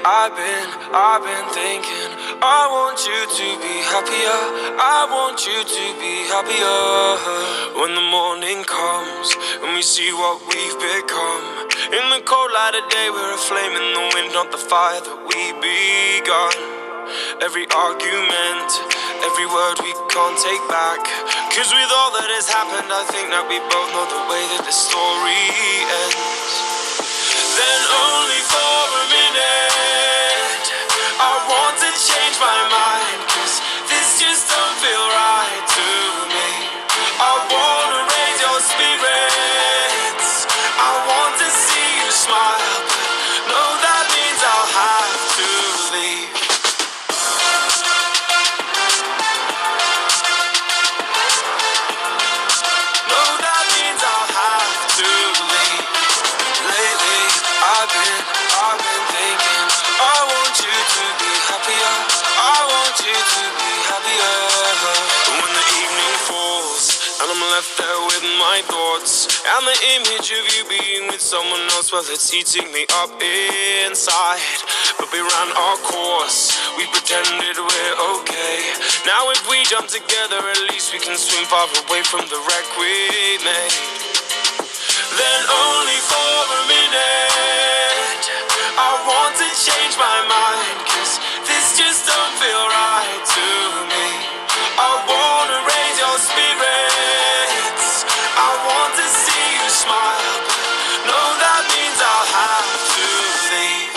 I've been thinking, I want you to be happier, I want you to be happier. When the morning comes and we see what we've become, in the cold light of day we're a flame in the wind, not the fire that we begun. Every argument, every word we can't take back, 'cause with all that has happened I think that we both know the way that the story ends. Then only for a minute I want to change my mind, 'cause this just don't feel right to me. I wanna raise your spirits, I want to see you smile, but no, that means I'll have to leave. No, that means I'll have to leave. Lately, I've been thinking, I want you to be happier, I want you to be happier. When the evening falls and I'm left there with my thoughts, and the image of you being with someone else, well, it's eating me up inside. But we ran our course, we pretended we're okay. Now if we jump together, at least we can swim far away from the wreck we made. Then only for a minute I want to change my mind, 'cause this just don't feel right to me. I wanna raise your spirits, I want to see you smile, but no, that means I'll have to leave.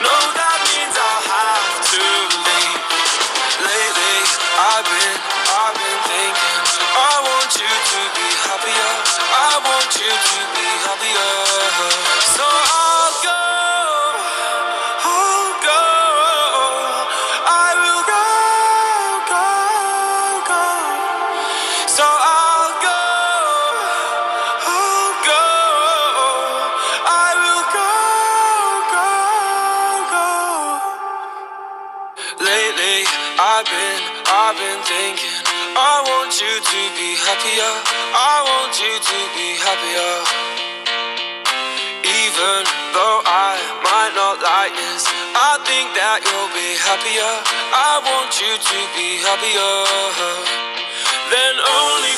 No, that means I'll have to leave. Lately, I've been thinking, I want you to be happier, I want you to be happier. So I'll go, I will go. So I'll go, I will go. Lately, I've been thinking, I want you to be happier, I want you to be happier. Even though I might not like this, I think that you'll be happier, I want you to be happier. Then only